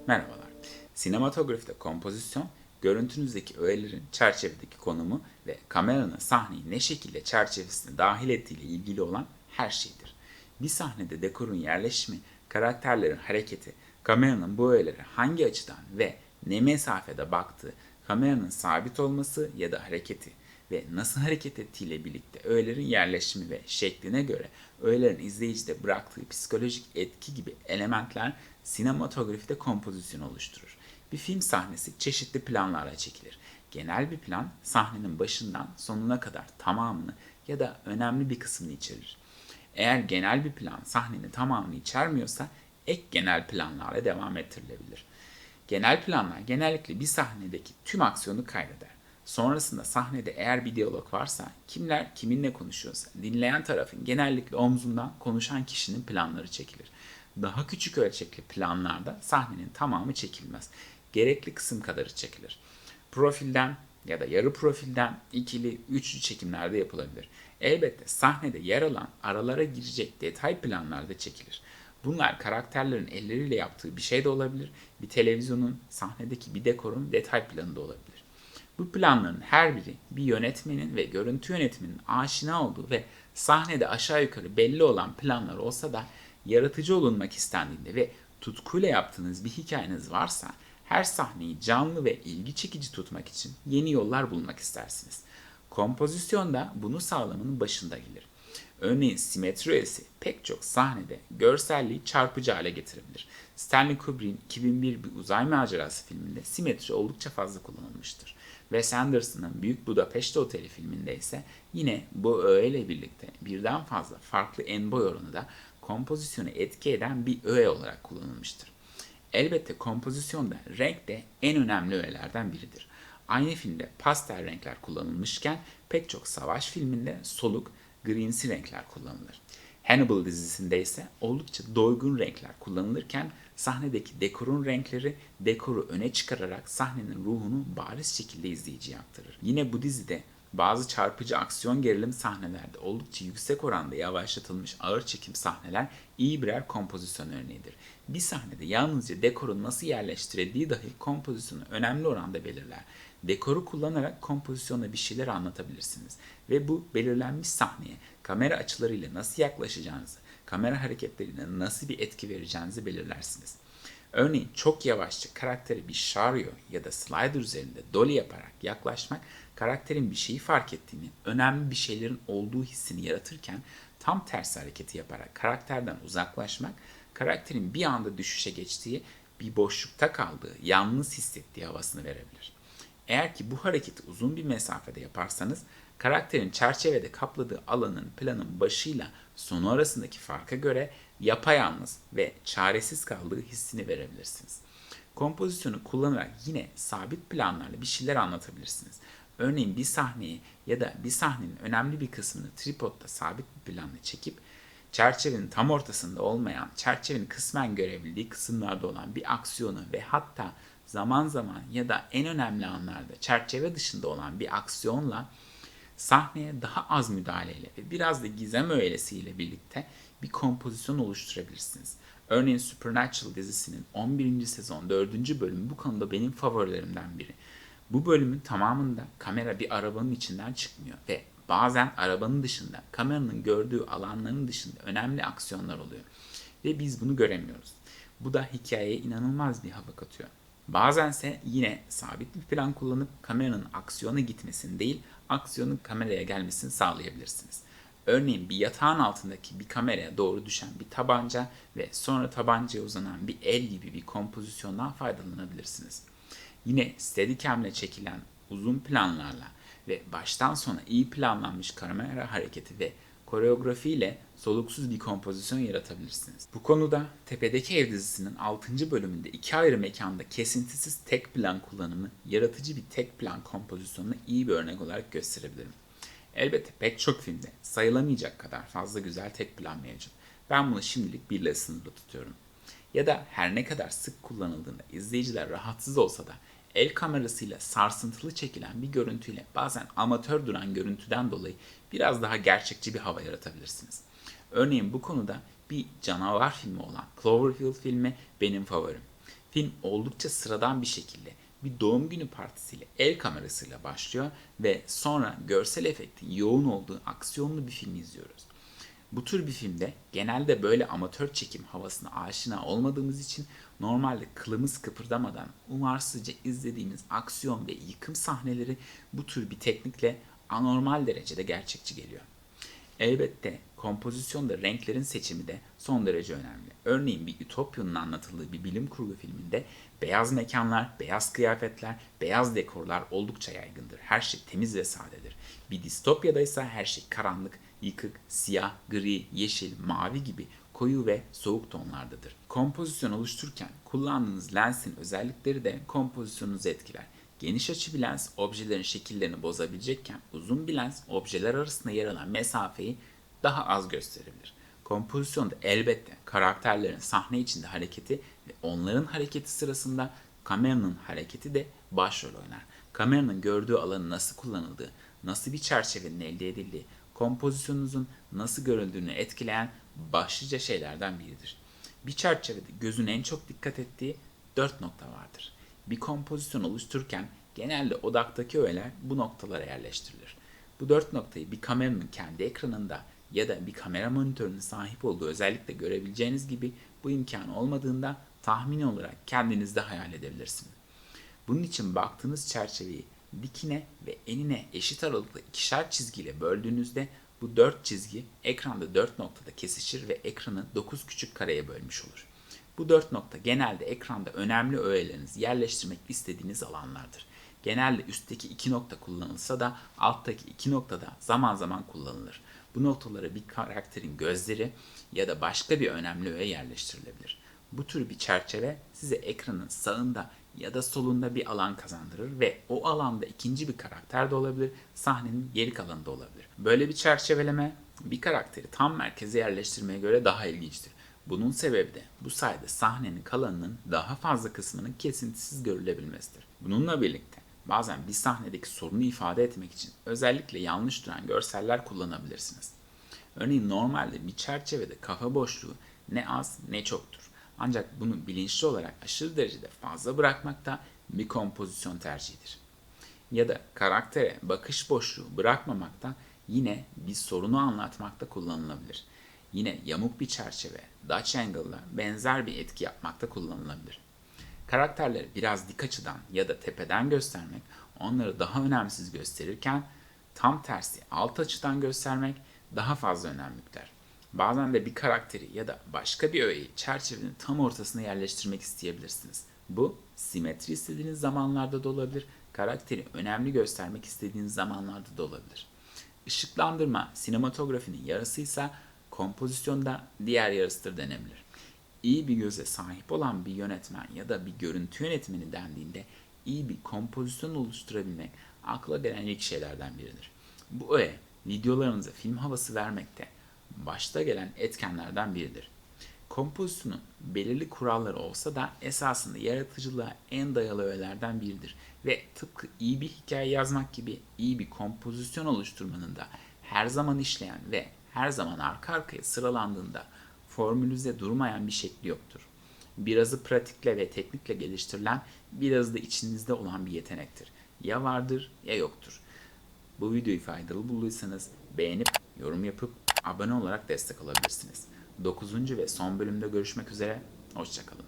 Merhabalar. Sinematografide kompozisyon, görüntünüzdeki öğelerin çerçevedeki konumu ve kameranın sahneyi ne şekilde çerçevesine dahil ettiğiyle ilgili olan her şeydir. Bir sahnede dekorun yerleşimi, karakterlerin hareketi, kameranın bu öğelere hangi açıdan ve ne mesafede baktığı, kameranın sabit olması ya da hareketi ve nasıl hareket ettiğiyle birlikte öğelerin yerleşimi ve şekline göre öğelerin izleyicide bıraktığı psikolojik etki gibi elementler sinematografide kompozisyon oluşturur. Bir film sahnesi çeşitli planlarla çekilir. Genel bir plan sahnenin başından sonuna kadar tamamını ya da önemli bir kısmını içerir. Eğer genel bir plan sahnenin tamamını içermiyorsa ek genel planlarla devam ettirilebilir. Genel planlar genellikle bir sahnedeki tüm aksiyonu kaydeder. Sonrasında sahnede eğer bir diyalog varsa kimler kiminle konuşuyorsa dinleyen tarafın genellikle omzundan konuşan kişinin planları çekilir. Daha küçük ölçekli planlarda sahnenin tamamı çekilmez. Gerekli kısım kadarı çekilir. Profilden ya da yarı profilden ikili, üçlü çekimlerde yapılabilir. Elbette sahnede yer alan aralara girecek detay planlarda çekilir. Bunlar karakterlerin elleriyle yaptığı bir şey de olabilir, bir televizyonun, sahnedeki bir dekorun detay planı da olabilir. Bu planların her biri bir yönetmenin ve görüntü yönetmeninin aşina olduğu ve sahnede aşağı yukarı belli olan planlar olsa da yaratıcı olunmak istendiğinde ve tutkuyla yaptığınız bir hikayeniz varsa her sahneyi canlı ve ilgi çekici tutmak için yeni yollar bulmak istersiniz. Kompozisyon da bunu sağlamanın başında gelir. Örneğin simetri öğesi pek çok sahnede görselliği çarpıcı hale getirebilir. Stanley Kubrick'in 2001 Bir Uzay Macerası filminde simetri oldukça fazla kullanılmıştır. Wes Anderson'ın Büyük Budapeşte Oteli filminde ise yine bu öğeyle birlikte birden fazla farklı en boy oranı da kompozisyonu etki eden bir öğe olarak kullanılmıştır. Elbette kompozisyonda renk de en önemli öğelerden biridir. Aynı filmde pastel renkler kullanılmışken pek çok savaş filminde soluk, grimsi renkler kullanılır. Hannibal dizisinde ise oldukça doygun renkler kullanılırken sahnedeki dekorun renkleri dekoru öne çıkararak sahnenin ruhunu bariz şekilde izleyiciye aktarır. Yine bu dizide bazı çarpıcı aksiyon gerilim sahnelerde oldukça yüksek oranda yavaşlatılmış ağır çekim sahneler iyi birer kompozisyon örneğidir. Bir sahnede yalnızca dekorun nasıl yerleştirildiği dahi kompozisyonu önemli oranda belirler. Dekoru kullanarak kompozisyonla bir şeyler anlatabilirsiniz ve bu belirlenmiş sahneye kamera açılarıyla nasıl yaklaşacağınızı, kamera hareketleriyle nasıl bir etki vereceğinizi belirlersiniz. Örneğin çok yavaşça karaktere bir şaryo ya da slider üzerinde dolly yaparak yaklaşmak, karakterin bir şeyi fark ettiğini, önemli bir şeylerin olduğu hissini yaratırken tam tersi hareketi yaparak karakterden uzaklaşmak, karakterin bir anda düşüşe geçtiği, bir boşlukta kaldığı, yalnız hissettiği havasını verebilir. Eğer ki bu hareketi uzun bir mesafede yaparsanız, karakterin çerçevede kapladığı alanın planın başıyla sonu arasındaki farka göre yapayalnız ve çaresiz kaldığı hissini verebilirsiniz. Kompozisyonu kullanarak yine sabit planlarla bir şeyler anlatabilirsiniz. Örneğin bir sahneyi ya da bir sahnenin önemli bir kısmını tripodda sabit bir planla çekip çerçevenin tam ortasında olmayan, çerçevenin kısmen görebildiği kısımlarda olan bir aksiyonu ve hatta zaman zaman ya da en önemli anlarda çerçeve dışında olan bir aksiyonla sahneye daha az müdahaleyle ve biraz da gizem öğelesiyle birlikte bir kompozisyon oluşturabilirsiniz. Örneğin Supernatural dizisinin 11. sezon 4. bölümü bu konuda benim favorilerimden biri. Bu bölümün tamamında kamera bir arabanın içinden çıkmıyor ve bazen arabanın dışında, kameranın gördüğü alanların dışında önemli aksiyonlar oluyor. Ve biz bunu göremiyoruz. Bu da hikayeye inanılmaz bir hava katıyor. Bazense yine sabit bir plan kullanıp kameranın aksiyona gitmesini değil, aksiyonun kameraya gelmesini sağlayabilirsiniz. Örneğin bir yatağın altındaki bir kameraya doğru düşen bir tabanca ve sonra tabancaya uzanan bir el gibi bir kompozisyondan faydalanabilirsiniz. Yine Steadicam ile çekilen uzun planlarla ve baştan sona iyi planlanmış kamera hareketi ve koreografi ile soluksuz bir kompozisyon yaratabilirsiniz. Bu konuda Tepedeki Ev dizisinin 6. bölümünde iki ayrı mekanda kesintisiz tek plan kullanımı yaratıcı bir tek plan kompozisyonunu iyi bir örnek olarak gösterebilirim. Elbette pek çok filmde sayılamayacak kadar fazla güzel tek plan mevcut. Ben bunu şimdilik birle sınırlı tutuyorum. Ya da her ne kadar sık kullanıldığında izleyiciler rahatsız olsa da el kamerasıyla sarsıntılı çekilen bir görüntüyle bazen amatör duran görüntüden dolayı biraz daha gerçekçi bir hava yaratabilirsiniz. Örneğin bu konuda bir canavar filmi olan Cloverfield filmi benim favorim. Film oldukça sıradan bir şekilde bir doğum günü partisiyle el kamerasıyla başlıyor ve sonra görsel efektin yoğun olduğu aksiyonlu bir film izliyoruz. Bu tür bir filmde genelde böyle amatör çekim havasına aşina olmadığımız için normalde kılımız kıpırdamadan umarsızca izlediğimiz aksiyon ve yıkım sahneleri bu tür bir teknikle anormal derecede gerçekçi geliyor. Elbette kompozisyonda renklerin seçimi de son derece önemli. Örneğin bir ütopyanın anlatıldığı bir bilim kurgu filminde beyaz mekanlar, beyaz kıyafetler, beyaz dekorlar oldukça yaygındır. Her şey temiz ve sadedir. Bir distopyada ise her şey karanlık, yıkık, siyah, gri, yeşil, mavi gibi koyu ve soğuk tonlardadır. Kompozisyon oluştururken kullandığınız lensin özellikleri de kompozisyonunuzu etkiler. Geniş açı bir lens objelerin şekillerini bozabilecekken uzun bir lens objeler arasında yer alan mesafeyi daha az gösterebilir. Kompozisyonda elbette karakterlerin sahne içinde hareketi ve onların hareketi sırasında kameranın hareketi de başrol oynar. Kameranın gördüğü alanın nasıl kullanıldığı, nasıl bir çerçevenin elde edildiği, kompozisyonunuzun nasıl görüldüğünü etkileyen başlıca şeylerden biridir. Bir çerçevede gözün en çok dikkat ettiği 4 nokta vardır. Bir kompozisyon oluştururken genelde odaktaki öğeler bu noktalara yerleştirilir. Bu 4 noktayı bir kameranın kendi ekranında ya da bir kamera monitörünün sahip olduğu özellikle görebileceğiniz gibi bu imkan olmadığında tahmini olarak kendiniz de hayal edebilirsiniz. Bunun için baktığınız çerçeveyi dikine ve enine eşit aralıkta ikişer çizgiyle böldüğünüzde bu 4 çizgi ekranda 4 noktada kesişir ve ekranı 9 küçük kareye bölmüş olur. Bu 4 nokta genelde ekranda önemli öğelerinizi yerleştirmek istediğiniz alanlardır. Genelde üstteki 2 nokta kullanılsa da alttaki 2 nokta da zaman zaman kullanılır. Bu noktalara bir karakterin gözleri ya da başka bir önemli öğe yerleştirilebilir. Bu tür bir çerçeve size ekranın sağında ya da solunda bir alan kazandırır ve o alanda ikinci bir karakter de olabilir, sahnenin geri kalanı da olabilir. Böyle bir çerçeveleme bir karakteri tam merkeze yerleştirmeye göre daha ilginçtir. Bunun sebebi de bu sayede sahnenin kalanının daha fazla kısmının kesintisiz görülebilmesidir. Bununla birlikte bazen bir sahnedeki sorunu ifade etmek için özellikle yanlış duran görseller kullanabilirsiniz. Örneğin normalde bir çerçevede kafa boşluğu ne az ne çoktur. Ancak bunu bilinçli olarak aşırı derecede fazla bırakmak da bir kompozisyon tercihidir. Ya da karaktere bakış boşluğu bırakmamak da yine bir sorunu anlatmakta kullanılabilir. Yine yamuk bir çerçeve, Dutch angle'la benzer bir etki yapmakta kullanılabilir. Karakterleri biraz dik açıdan ya da tepeden göstermek onları daha önemsiz gösterirken tam tersi alt açıdan göstermek daha fazla önem yükler. Bazen de bir karakteri ya da başka bir öğeyi çerçevenin tam ortasına yerleştirmek isteyebilirsiniz. Bu simetri istediğiniz zamanlarda da olabilir, karakteri önemli göstermek istediğiniz zamanlarda da olabilir. Işıklandırma sinematografinin yarısıysa kompozisyonda diğer yarısıdır denebilir. İyi bir göze sahip olan bir yönetmen ya da bir görüntü yönetmeni dendiğinde iyi bir kompozisyon oluşturabilmek akla gelen ilk şeylerden biridir. Bu öğe videolarınıza film havası vermekte başta gelen etkenlerden biridir. Kompozisyonun belirli kuralları olsa da esasında yaratıcılığa en dayalı öğelerden biridir ve tıpkı iyi bir hikaye yazmak gibi iyi bir kompozisyon oluşturmanın da her zaman işleyen ve her zaman arka arkaya sıralandığında formülize durmayan bir şekli yoktur. Birazı pratikle ve teknikle geliştirilen, biraz da içinizde olan bir yetenektir. Ya vardır ya yoktur. Bu videoyu faydalı bulduysanız beğenip, yorum yapıp, abone olarak destek olabilirsiniz. 9. ve son bölümde görüşmek üzere, hoşçakalın.